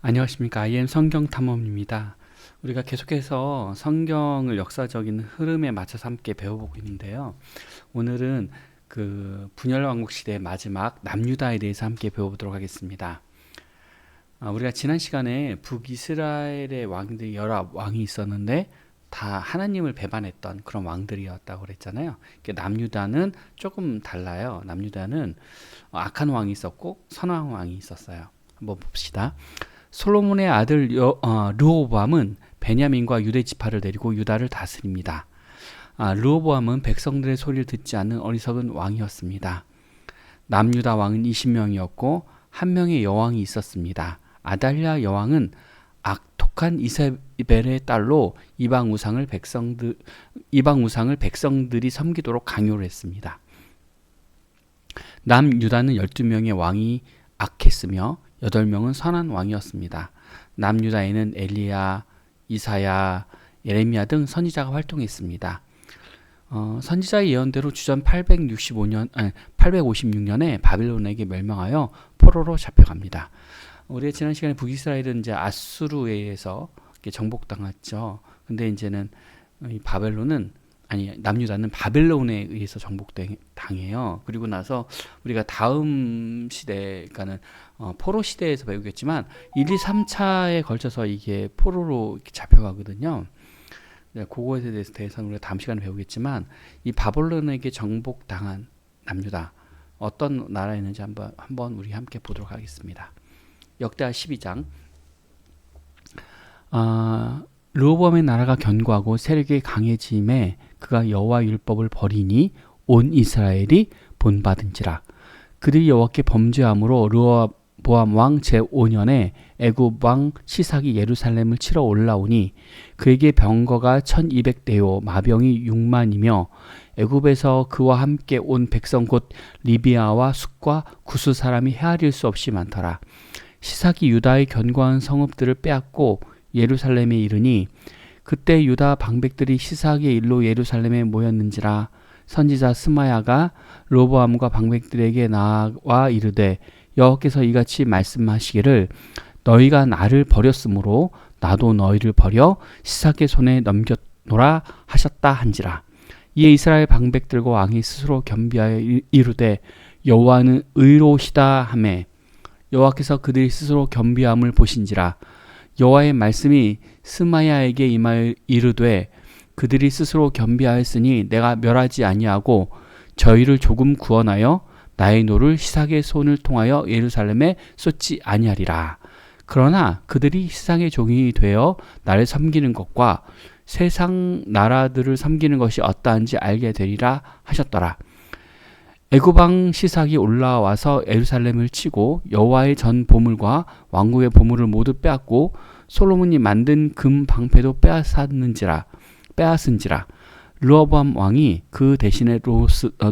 안녕하십니까. IM 성경탐험입니다. 우리가 계속해서 성경을 역사적인 흐름에 맞춰서 함께 배워보고 있는데요. 오늘은 그 분열왕국 시대의 마지막 남유다에 대해서 함께 배워보도록 하겠습니다. 우리가 지난 시간에 북이스라엘의 왕들이 여러 왕이 있었는데 다 하나님을 배반했던 그런 왕들이었다고 그랬잖아요. 남유다는 조금 달라요. 남유다는 악한 왕이 있었고 선한 왕이 있었어요. 한번 봅시다. 솔로몬의 아들 르호보암은 베냐민과 유대 지파를 데리고 유다를 다스립니다. 르호보암은 백성들의 소리를 듣지 않는 어리석은 왕이었습니다. 남유다 왕은 20명이었고 한 명의 여왕이 있었습니다. 아달랴 여왕은 악독한 이세벨의 딸로 이방 우상을 백성들이 섬기도록 강요를 했습니다. 남유다는 12명의 왕이 악했으며 8명은 선한 왕이었습니다. 남유다에는 엘리야, 이사야, 예레미야 등 선지자가 활동했습니다. 선지자의 예언대로 주전 856년에 바빌론에게 멸망하여 포로로 잡혀갑니다. 우리가 지난 시간에 북이스라엘은 이제 아수르에 의해서 정복당했죠. 근데 이제는 이 남유다는 바벨론에 의해서 정복당해요. 그리고 나서 우리가 다음 시대, 그러니까는 포로 시대에서 배우겠지만 1, 2, 3차에 걸쳐서 이게 포로로 잡혀가거든요. 그거에 대해서는 우리가 다음 시간에 배우겠지만 이 바벨론에게 정복당한 남유다 어떤 나라였는지 한번 우리 함께 보도록 하겠습니다. 역대하 12장. 르호보암의 나라가 견고하고 세력이 강해짐에 그가 여호와 율법을 버리니 온 이스라엘이 본받은지라. 그들이 여호와께 범죄함으로 르호보암 왕 제5년에 애굽 왕 시삭이 예루살렘을 치러 올라오니 그에게 병거가 1200대요 마병이 6만이며 애굽에서 그와 함께 온 백성 곧 리비아와 숫과 구스 사람이 헤아릴 수 없이 많더라. 시삭이 유다의 견고한 성읍들을 빼앗고 예루살렘에 이르니 그때 유다 방백들이 시삭의 일로 예루살렘에 모였는지라. 선지자 스마야가 르호보암과 방백들에게 나와 이르되 여호와께서 이같이 말씀하시기를 너희가 나를 버렸으므로 나도 너희를 버려 시삭의 손에 넘겼노라 하셨다 한지라. 이에 이스라엘 방백들과 왕이 스스로 겸비하여 이르되 여호와는 의로우시다 하매 여호와께서 그들이 스스로 겸비함을 보신지라. 여호와의 말씀이 스마야에게 임하여 이르되 그들이 스스로 겸비하였으니 내가 멸하지 아니하고 저희를 조금 구원하여 나의 노를 시삭의 손을 통하여 예루살렘에 쏟지 아니하리라. 그러나 그들이 시삭의 종이 되어 나를 섬기는 것과 세상 나라들을 섬기는 것이 어떠한지 알게 되리라 하셨더라. 애굽 왕 시삭이 올라와서 예루살렘을 치고 여호와의 전 보물과 왕국의 보물을 모두 빼앗고 솔로몬이 만든 금 방패도 빼앗은지라. 르호보암 왕이 그 대신에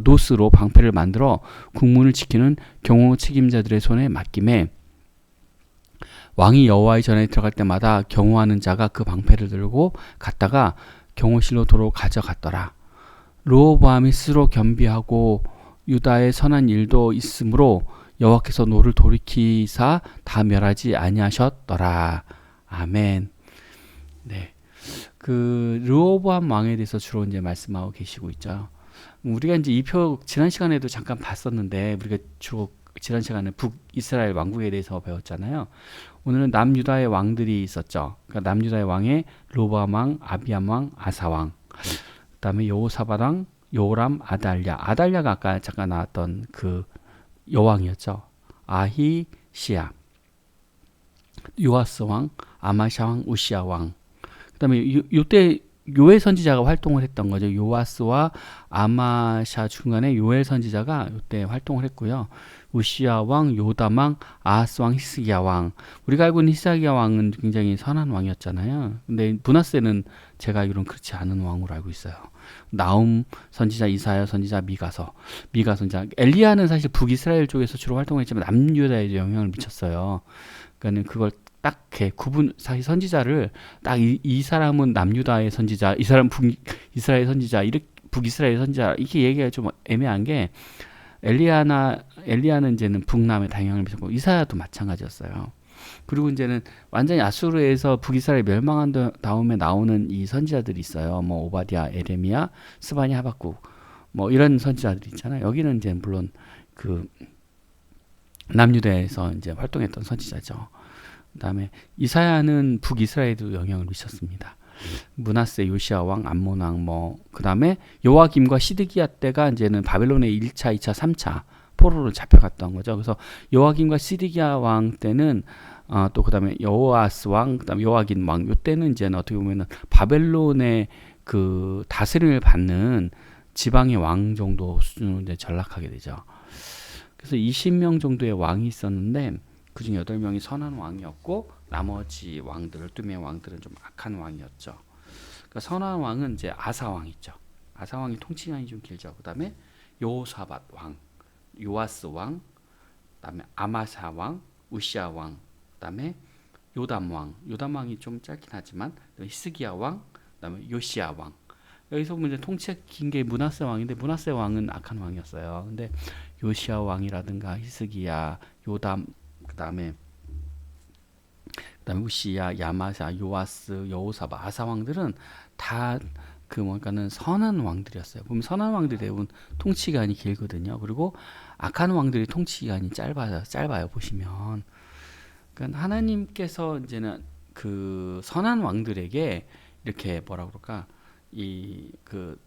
노스로 방패를 만들어 국문을 지키는 경호 책임자들의 손에 맡김에 왕이 여호와의 전에 들어갈 때마다 경호하는 자가 그 방패를 들고 갔다가 경호실로 도로 가져갔더라. 르호보암이 스스로 겸비하고 유다의 선한 일도 있으므로 여호와께서 노를 돌이키사 다 멸하지 아니하셨더라. 아멘. 네. 그 르호보암 왕에 대해서 주로 이제 말씀하고 계시고 있죠. 우리가 이제 이 표 지난 시간에도 잠깐 봤었는데 우리가 주로 지난 시간에 북이스라엘 왕국에 대해서 배웠잖아요. 오늘은 남유다의 왕들이 있었죠. 그러니까 남유다의 왕에 르호보암 왕, 아비암 왕, 아사 왕, 그다음에 여호사밧 왕, 요람, 아달랴가 아까 잠깐 나왔던 그 여왕이었죠. 아히시야, 요아스 왕, 아마샤 왕, 우시야 왕. 그다음에 요때 요엘 선지자가 활동을 했던 거죠. 요아스와 아마샤 중간에 요엘 선지자가 요때 활동을 했고요. 우시야 왕, 요담 왕, 아하스 왕, 히스기야 왕. 우리가 알고 있는 히스기야 왕은 굉장히 선한 왕이었잖아요. 근데 므낫세는 제가 알기로는 그렇지 않은 왕으로 알고 있어요. 나움 선지자, 이사야 선지자, 미가 선지자. 엘리야는 사실 북이스라엘 쪽에서 주로 활동했지만 남유다에도 영향을 미쳤어요. 그러니까는 그걸 딱 사실 선지자를 딱 이 사람은 남유다의 선지자, 이 사람 북이스라엘 선지자, 이렇게 북이스라엘 선지자 이렇게 얘기가 좀 애매한 게 엘리야는 이제는 북남에 영향을 미쳤고 이사야도 마찬가지였어요. 그리고 이제는 완전히 아수르에서 북이스라엘 멸망한 다음에 나오는 이 선지자들이 있어요. 뭐 오바댜, 에레미야, 스바냐, 하박국 뭐 이런 선지자들이 있잖아요. 여기는 이제 물론 그 남유다에서 이제 활동했던 선지자죠. 그다음에 이사야는 북이스라엘에도 영향을 미쳤습니다. 므낫세, 요시야 왕, 암몬 왕, 뭐 그다음에 요아김과 시드기야 때가 이제는 바벨론의 1차, 2차, 3차 포로로 잡혀갔던 거죠. 그래서 요아김과 시드기야 왕 때는 또 그다음에 여호아스 왕, 그다음에 요아긴 왕, 요 때는 이제는 어떻게 보면은 바벨론의 그 다스림을 받는 지방의 왕 정도 수준으로 이제 전락하게 되죠. 그래서 20명 정도의 왕이 있었는데 그중 8명이 선한 왕이었고 나머지 왕들 12명의 왕들은 좀 악한 왕이었죠. 그러니까 선한 왕은 이제 아사 왕이죠. 아사 왕이 통치 기간이 좀 길죠. 그다음에 여호사밧 왕, 요아스 왕, 그다음에 아마사 왕, 우시아 왕, 그다음에 요담 왕. 요담 왕이 좀 짧긴 하지만 히스기야 왕, 그다음에 요시야 왕. 여기서 보면 이제 통치가 긴 게 므낫세 왕인데 므낫세 왕은 악한 왕이었어요. 근데 요시야 왕이라든가 히스기야, 요담, 그다음에 우시야, 야마샤, 요아스, 여호사밧, 아사 왕들은 다 그 뭔가는 선한 왕들이었어요. 보면 선한 왕들이 대부분 통치 기간이 길거든요. 그리고 악한 왕들이 통치 기간이 짧아요. 보시면. 그러니까 하나님께서 이제는 그 선한 왕들에게 이렇게 뭐라 그럴까? 이 그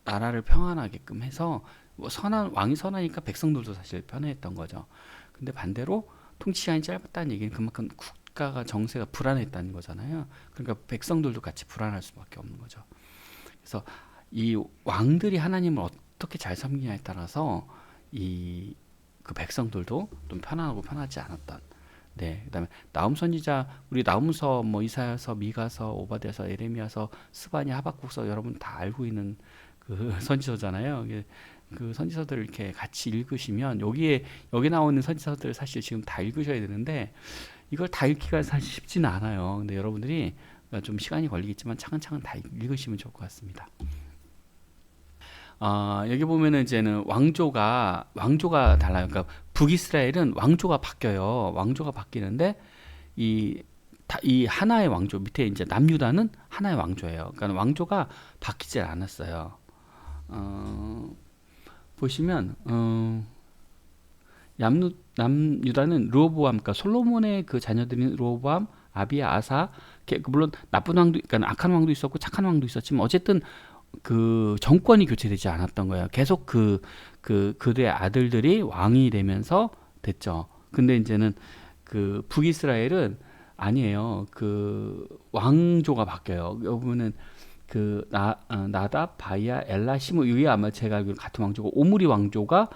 나라를 평안하게끔 해서 뭐 선한 왕이 선하니까 백성들도 사실 편해했던 거죠. 근데 반대로 통치 시간이 짧았다는 얘기는 그만큼 국가가 정세가 불안했다는 거잖아요. 그러니까 백성들도 같이 불안할 수밖에 없는 거죠. 그래서 이 왕들이 하나님을 어떻게 잘 섬기냐에 따라서 이 그 백성들도 좀 편안하고 편하지 않았던. 네, 그다음에 나훔 선지자 우리 나훔서 뭐 이사야서, 미가서, 오바댜서, 에레미야서, 스바냐, 하박국서 여러분 다 알고 있는 그 선지서잖아요. 그 선지서들을 이렇게 같이 읽으시면 여기 나오는 선지서들 사실 지금 다 읽으셔야 되는데 이걸 다 읽기가 사실 쉽지는 않아요. 근데 여러분들이 좀 시간이 걸리겠지만 차근차근 다 읽으시면 좋을 것 같습니다. 여기 보면은 이제는 왕조가 달라요. 그러니까 북이스라엘은 왕조가 바뀌어요. 왕조가 바뀌는데 이 하나의 왕조 밑에 이제 남유다는 하나의 왕조예요. 그러니까 왕조가 바뀌지 않았어요. 보시면 남유다는 르호보암, 그러니까 솔로몬의 그 자녀들인 르호보암, 아비야, 아사, 물론 나쁜 왕도, 그러니까 악한 왕도 있었고 착한 왕도 있었지만 어쨌든 그 정권이 교체되지 않았던 거예요. 계속 그들의 아들들이 왕이 되면서 됐죠. 근데 이제는 그 북이스라엘은 아니에요. 그 왕조가 바뀌어요. 여기 보면은 나답, 바이야, 엘라, 시므 이게 아마 제가 알기로 같은 왕조고 오므리 왕조가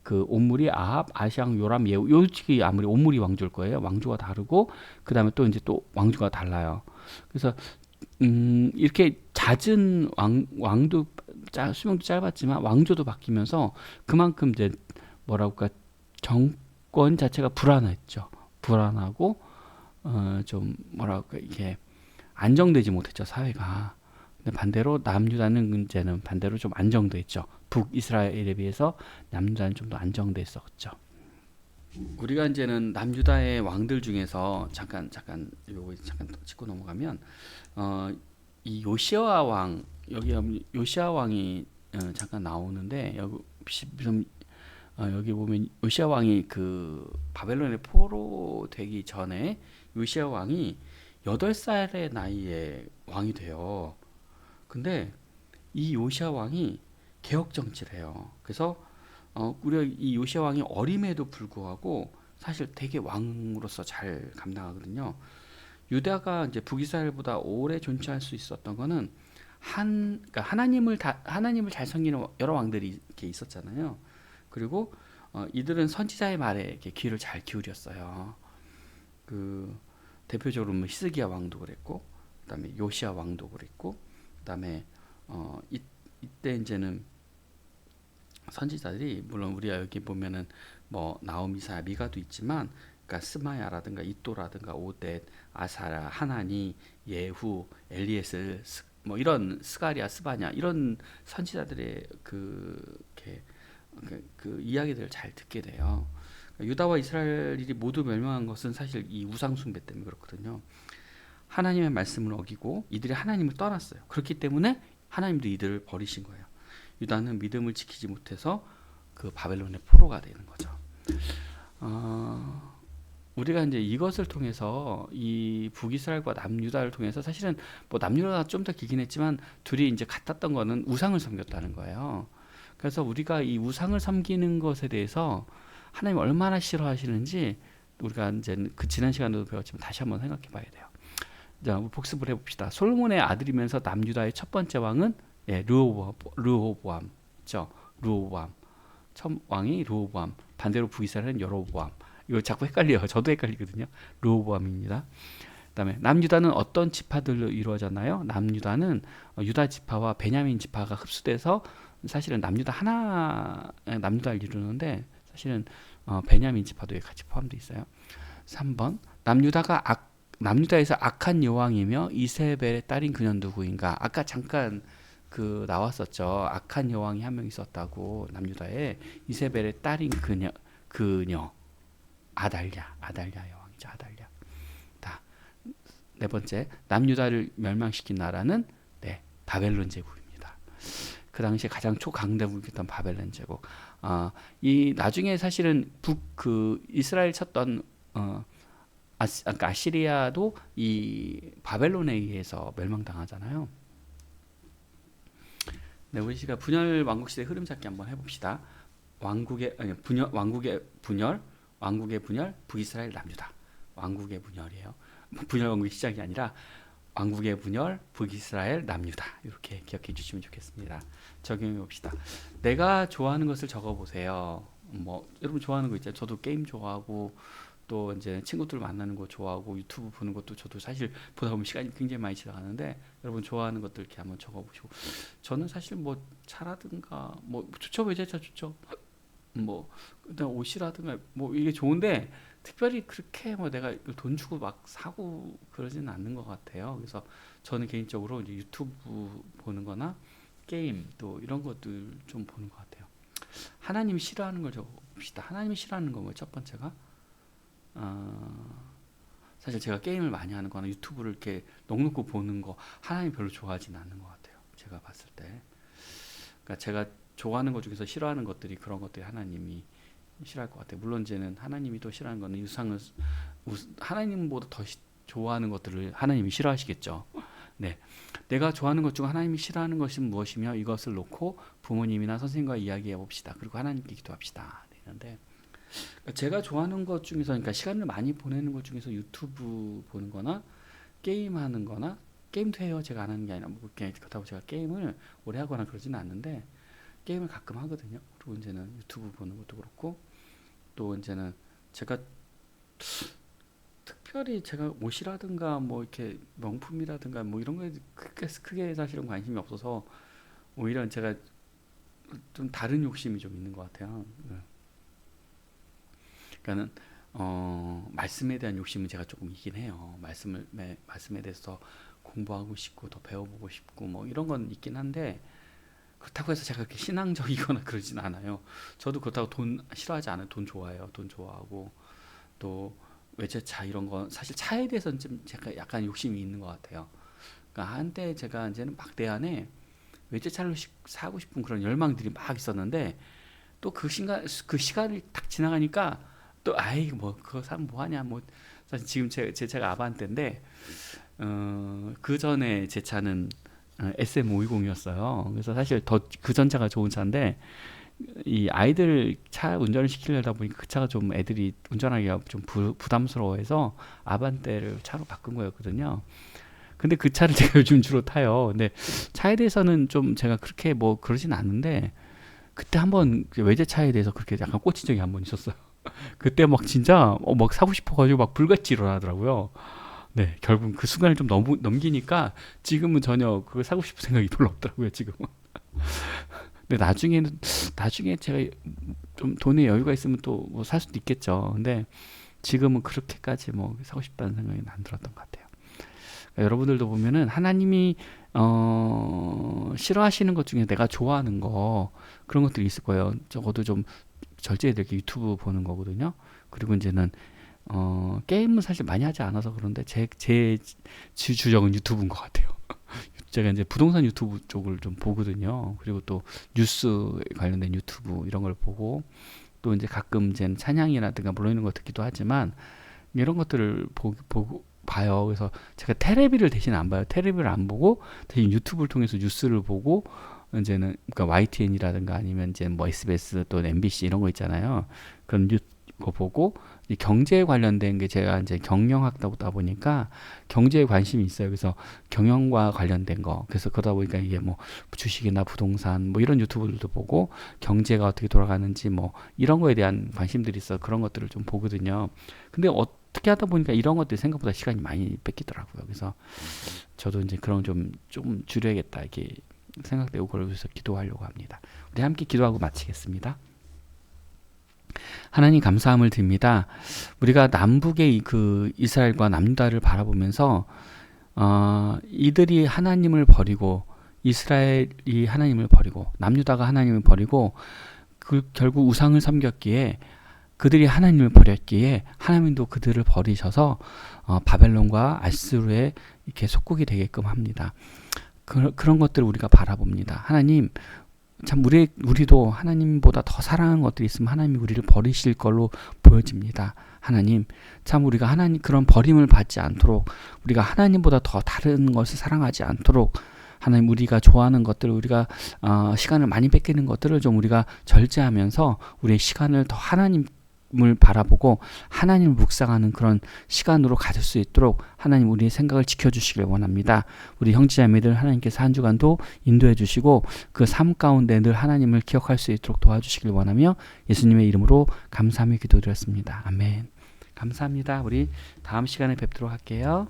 그 오므리, 아합, 아시앙, 요람, 예후 요직이 아무리 오므리 왕조일 거예요. 왕조가 다르고 그다음에 또 이제 또 왕조가 달라요. 그래서 이렇게 잦은 왕도 수명도 짧았지만 왕조도 바뀌면서 그만큼 이제 뭐라고 할까 정권 자체가 불안했죠. 불안하고 좀 뭐라고 할까 이게 안정되지 못했죠 사회가. 근데 반대로 남유다는 문제는 반대로 좀 안정돼 있죠. 북이스라엘에 비해서 남유다는 좀 더 안정돼 있었죠. 우리가 이제는 남유다의 왕들 중에서 잠깐 요거 잠깐 짚고 넘어가면 이 요시아 왕 여기 요시아 왕이 잠깐 나오는데 여기 보면 요시아 왕이 그 바벨론에 포로되기 전에 요시아 왕이 8살의 나이에 왕이 돼요. 근데 이 요시아 왕이 개혁 정치를 해요. 그래서 우리가 이 요시아 왕이 어림에도 불구하고 사실 되게 왕으로서 잘 감당하거든요. 유다가 이제 북이스라엘보다 오래 존치할 수 있었던 거는 그러니까 하나님을 잘 섬기는 여러 왕들이 이렇게 있었잖아요. 그리고 이들은 선지자의 말에 이렇게 귀를 잘 기울였어요. 그 대표적으로 뭐 히스기야 왕도 그랬고, 그다음에 요시야 왕도 그랬고, 그다음에 이때 이제는 선지자들이 물론 우리가 여기 보면은 뭐 나움, 이사야, 미가도 있지만 그러니까 스마야라든가 이또라든가 오뎃, 아사랴, 하나니, 예후, 엘리에셀 뭐 이런 스가랴, 스바냐 이런 선지자들의 그 이야기들을 잘 듣게 돼요. 유다와 이스라엘이 모두 멸망한 것은 사실 이 우상 숭배 때문에 그렇거든요. 하나님의 말씀을 어기고 이들이 하나님을 떠났어요. 그렇기 때문에 하나님도 이들을 버리신 거예요. 유다는 믿음을 지키지 못해서 그 바벨론의 포로가 되는 거죠. 우리가 이제 이것을 통해서 이 북이스라엘과 남유다를 통해서 사실은 뭐 남유다가 좀 더 길긴 했지만 둘이 이제 같았던 거는 우상을 섬겼다는 거예요. 그래서 우리가 이 우상을 섬기는 것에 대해서 하나님 얼마나 싫어하시는지 우리가 이제 그 지난 시간에도 배웠지만 다시 한번 생각해 봐야 돼요. 자, 복습을 해봅시다. 솔로몬의 아들이면서 남유다의 첫 번째 왕은 르호보암이죠. 르호보암. 첫 왕이 르호보암. 반대로 북이스라엘은 여로보암. 이거 자꾸 헷갈려요. 저도 헷갈리거든요. 르호보암입니다. 그다음에 남유다는 어떤 지파들로 이루어졌나요? 남유다는 유다 지파와 베냐민 지파가 흡수돼서 사실은 남유다를 이루는데 사실은 베냐민 지파도 같이 포함되어 있어요. 3번 남유다에서 악한 여왕이며 이세벨의 딸인 그녀는 누구인가? 아까 잠깐 그 나왔었죠. 악한 여왕이 한 명 있었다고. 남유다에 이세벨의 딸인 그녀 아달랴 여왕이죠. 아달랴. 네 번째, 남유다를 멸망시킨 나라는 바벨론 제국입니다. 그 당시에 가장 초강대국이었던 바벨론 제국. 이 나중에 사실은 이스라엘 쳤던 그러니까 아시리아도 이 바벨론에 의해서 멸망당하잖아요. 네, 우리가 분열 왕국 시대 흐름 찾기 한번 해봅시다. 왕국의 분열, 북이스라엘 남유다. 왕국의 분열이에요. 분열 왕국의 시작이 아니라 왕국의 분열, 북이스라엘 남유다. 이렇게 기억해 주시면 좋겠습니다. 적용해 봅시다. 내가 좋아하는 것을 적어 보세요. 뭐 여러분 좋아하는 거 있죠. 저도 게임 좋아하고 또 이제 친구들 만나는 거 좋아하고 유튜브 보는 것도 저도 사실 보다 보면 시간이 굉장히 많이 지나가는데 여러분 좋아하는 것들 이렇게 한번 적어 보시고 저는 사실 뭐 차라든가 뭐 좋죠. 외제차 좋죠. 뭐 그다음 옷이라든가 뭐 이게 좋은데 특별히 그렇게 뭐 내가 돈 주고 막 사고 그러지는 않는 것 같아요. 그래서 저는 개인적으로 이제 유튜브 보는 거나 게임 또 이런 것들 좀 보는 것 같아요. 하나님이 싫어하는 걸 적어봅시다. 하나님이 싫어하는 건 뭐 첫 번째가 사실 제가 게임을 많이 하는 거나 유튜브를 이렇게 넋놓고 보는 거 하나님 별로 좋아하지는 않는 것 같아요. 제가 봤을 때. 그러니까 제가 좋아하는 것 중에서 싫어하는 것들이 그런 것들이 하나님이 싫어할 것 같아요. 물론 이제는 하나님이 또 싫어하는 거는 하나님보다 더 좋아하는 것들을 하나님이 싫어하시겠죠. 네, 내가 좋아하는 것 중 하나님이 싫어하는 것은 무엇이며 이것을 놓고 부모님이나 선생님과 이야기해 봅시다. 그리고 하나님께 기도합시다. 되는데 제가 좋아하는 것 중에서 그러니까 시간을 많이 보내는 것 중에서 유튜브 보는 거나 게임하는 거나 게임도 해요. 제가 안 하는 게 아니라 뭐 그렇다고 제가 게임을 오래 하거나 그러지는 않는데 게임을 가끔 하거든요. 그리고 이제는 유튜브 보는 것도 그렇고 또 이제는 제가 특별히 제가 옷이라든가 뭐 이렇게 명품이라든가 뭐 이런 거에 크게 사실은 관심이 없어서 오히려 제가 좀 다른 욕심이 좀 있는 것 같아요. 그러니까는 말씀에 대한 욕심은 제가 조금 있긴 해요. 말씀에 대해서 공부하고 싶고 더 배워보고 싶고 뭐 이런 건 있긴 한데 그렇다고 해서 제가 그렇게 신앙적이거나 그러진 않아요. 저도 그렇다고 돈 싫어하지 않아요. 돈 좋아해요. 돈 좋아하고 또 외제차 이런 건 사실 차에 대해서는 좀 제가 약간 욕심이 있는 것 같아요. 그러니까 한때 제가 이제는 막대안에 외제차를 사고 싶은 그런 열망들이 막 있었는데 또 그 시간이 딱 지나가니까 또 아이 뭐 그거 사면 뭐 하냐 뭐 사실 지금 제 차가 아반떼인데 그 전에 제 차는 SM520이었어요. 그래서 사실 더 그 전 차가 좋은 차인데 이 아이들 차 운전을 시키려다 보니까 그 차가 좀 애들이 운전하기가 좀 부담스러워해서 아반떼를 차로 바꾼 거였거든요. 근데 그 차를 제가 요즘 주로 타요. 근데 차에 대해서는 좀 제가 그렇게 뭐 그러진 않는데 그때 한번 외제차에 대해서 그렇게 약간 꽂힌 적이 한 번 있었어요. 그때 막 진짜 막 사고 싶어가지고 막 불같이 일어나더라고요. 네, 결국 그 순간을 좀 넘기니까 지금은 전혀 그걸 사고 싶은 생각이 별로 없더라고요, 지금은. 근데 나중에 제가 좀 돈에 여유가 있으면 또 뭐 살 수도 있겠죠. 근데 지금은 그렇게까지 뭐 사고 싶다는 생각이 안 들었던 것 같아요. 그러니까 여러분들도 보면은 하나님이 싫어하시는 것 중에 내가 좋아하는 거 그런 것들이 있을 거예요. 적어도 좀 절제해야 될 게 유튜브 보는 거거든요. 그리고 이제는 게임은 사실 많이 하지 않아서 그런데 제 주적은 유튜브인 것 같아요. 제가 이제 부동산 유튜브 쪽을 좀 보거든요. 그리고 또 뉴스 관련된 유튜브 이런 걸 보고 또 이제 가끔 이제 찬양이라든가 물론 이런 거 듣기도 하지만 이런 것들을 보고 봐요. 그래서 제가 테레비를 대신 안 봐요. 테레비를 안 보고 대신 유튜브를 통해서 뉴스를 보고 이제는 그러니까 YTN이라든가 아니면 이제 뭐 SBS 또 MBC 이런 거 있잖아요. 그런 거 보고 이 경제에 관련된 게 제가 이제 경영학다보다 보니까 경제에 관심이 있어요. 그래서 경영과 관련된 거. 그래서 그러다 보니까 이게 뭐 주식이나 부동산 뭐 이런 유튜브들도 보고 경제가 어떻게 돌아가는지 뭐 이런 거에 대한 관심들이 있어 그런 것들을 좀 보거든요. 근데 어떻게 하다 보니까 이런 것들이 생각보다 시간이 많이 뺏기더라고요. 그래서 저도 이제 그런 좀 줄여야겠다 이렇게 생각되고 그러면서 기도하려고 합니다. 우리 함께 기도하고 마치겠습니다. 하나님 감사함을 드립니다. 우리가 남북의 그 이스라엘과 남유다를 바라보면서 이들이 하나님을 버리고 이스라엘이 하나님을 버리고 남유다가 하나님을 버리고 결국 우상을 섬겼기에 그들이 하나님을 버렸기에 하나님도 그들을 버리셔서 바벨론과 아수르의 이렇게 속국이 되게끔 합니다. 그런 것들을 우리가 바라봅니다. 하나님 참 우리도 하나님보다 더 사랑하는 것들이 있으면 하나님이 우리를 버리실 걸로 보여집니다. 하나님 참 우리가 하나님 그런 버림을 받지 않도록 우리가 하나님보다 더 다른 것을 사랑하지 않도록 하나님 우리가 좋아하는 것들 우리가 시간을 많이 뺏기는 것들을 좀 우리가 절제하면서 우리의 시간을 더 하나님을 바라보고 하나님을 묵상하는 그런 시간으로 가질 수 있도록 하나님 우리의 생각을 지켜주시길 원합니다. 우리 형제자매들 하나님께서 한 주간도 인도해 주시고 그 삶 가운데 늘 하나님을 기억할 수 있도록 도와주시길 원하며 예수님의 이름으로 감사하며 기도드렸습니다. 아멘. 감사합니다. 우리 다음 시간에 뵙도록 할게요.